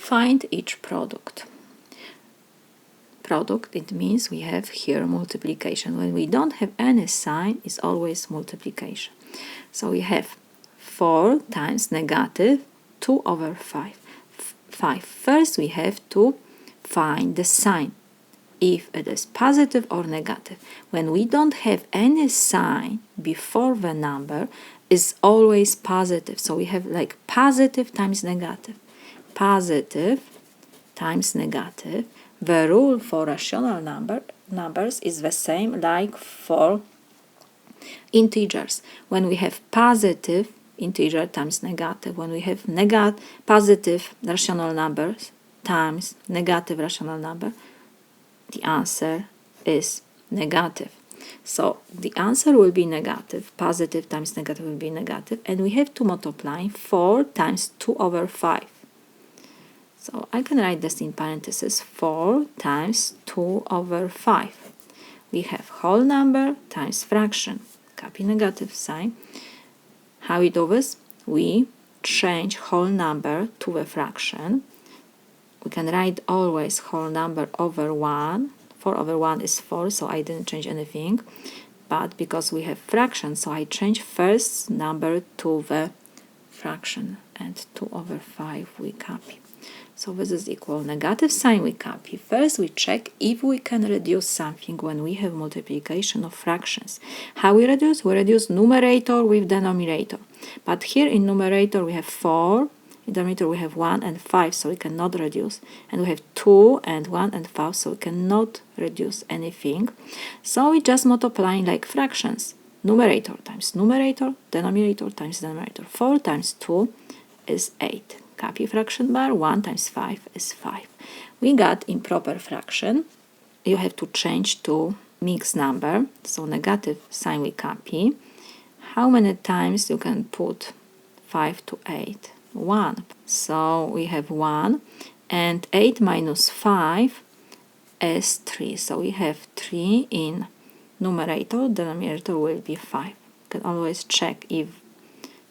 Find each product. Product, it means we have here multiplication. When we don't have any sign, it's always multiplication. So we have 4 times negative 2 over 5. First we have to find the sign, if it is positive or negative. When we don't have any sign before the number, it's always positive. So we have like positive times negative. Positive times negative. The rule for rational numbers is the same like for integers. When we have positive integer times negative, when we have positive rational numbers times negative rational number, the answer is negative. So the answer will be negative. Positive times negative will be negative, and we have to multiply 4 times 2 over 5. So I can write this in parentheses, 4 times 2 over 5. We have whole number times fraction. Copy negative sign. How we do this? We change whole number to the fraction. We can write always whole number over 1. 4 over 1 is 4, so I didn't change anything. But because we have fraction, so I change first number to the fraction. And 2 over 5 we copy. So this is equal. Negative sign we copy. First we check if we can reduce something when we have multiplication of fractions. How we reduce? We reduce numerator with denominator. But here in numerator we have 4, in denominator we have 1 and 5, so we cannot reduce. And we have 2 and 1 and 5, so we cannot reduce anything. So we just multiplying like fractions. Numerator times numerator, denominator times denominator. 4 times 2 is 8. Copy fraction bar, 1 times 5 is 5. We got improper fraction. You have to change to mixed number, so negative sign we copy. How many times you can put 5 to 8? 1. So we have 1, and 8 minus 5 is 3. So we have 3 in numerator, denominator will be 5. You can always check if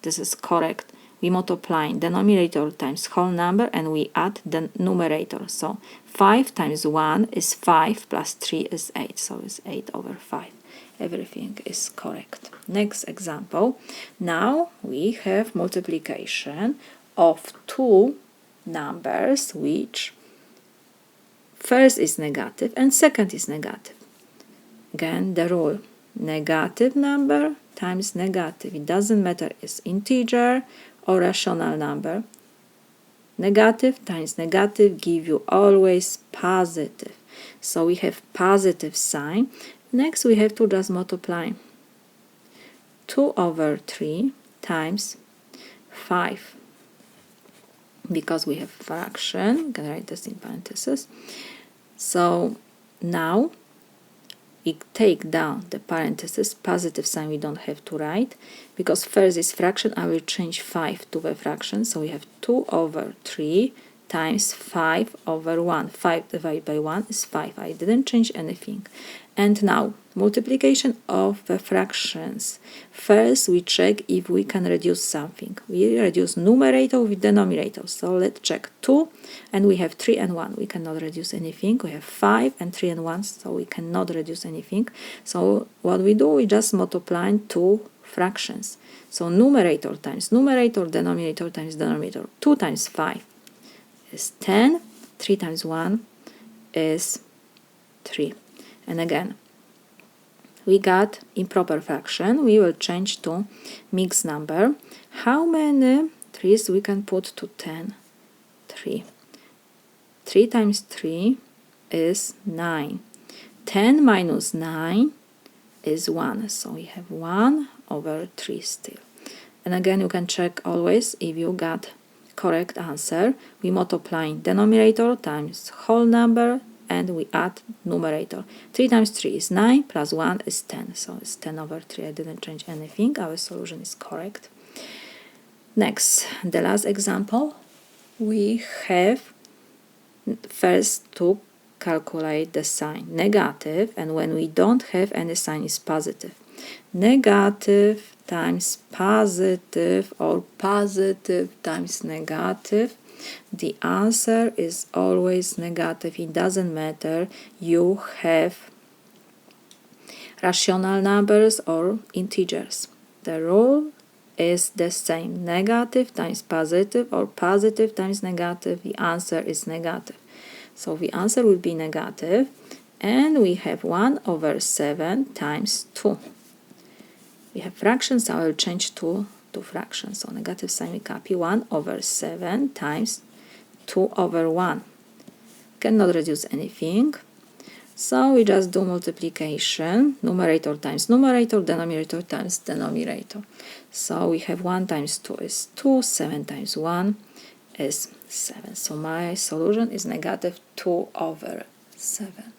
this is correct. We multiply denominator times whole number and we add the numerator. So 5 times 1 is 5 plus 3 is 8. So it's 8 over 5. Everything is correct. Next example. Now we have multiplication of two numbers which first is negative and second is negative. Again, the rule. Negative number times negative. It doesn't matter if it's integer or rational number. Negative times negative give you always positive. So we have positive sign. Next we have to just multiply 2 over 3 times 5. Because we have fraction, I'm going to write this in parentheses. So now we take down the parentheses, positive sign we don't have to write, because first is fraction, I will change 5 to the fraction, so we have 2 over 3 times 5 over 1. 5 divided by 1 is 5, I didn't change anything. And now, multiplication of the fractions. First we check if we can reduce something. We reduce numerator with denominator, so let's check 2, and we have 3 and 1. We cannot reduce anything. We have 5 and 3 and 1, so we cannot reduce anything. So what we do, we just multiply two fractions. So numerator times numerator, denominator times denominator. 2 times 5 is 10, 3 times 1 is 3. And again, we got improper fraction. We will change to mixed number. How many 3's we can put to 10? 3. 3 times 3 is 9. 10 minus 9 is 1. So we have 1 over 3 still. And again, you can check always if you got correct answer. We multiply denominator times whole number and we add numerator. 3 times 3 is 9, plus 1 is 10. So it's 10 over 3. I didn't change anything. Our solution is correct. Next, the last example. We have first to calculate the sign. Negative, and when we don't have any sign, is positive. Negative times positive or positive times negative The answer is always negative. It doesn't matter you have rational numbers or integers. The rule is the same. Negative times positive or positive times negative. The answer is negative. So the answer will be negative, and we have 1 over 7 times 2. We have fractions, so I will change 2 to fractions. So negative sign we copy 1 over 7 times 2 over 1. Cannot reduce anything. So we just do multiplication, numerator times numerator, denominator times denominator. So we have 1 times 2 is 2, 7 times 1 is 7. So my solution is negative 2 over 7.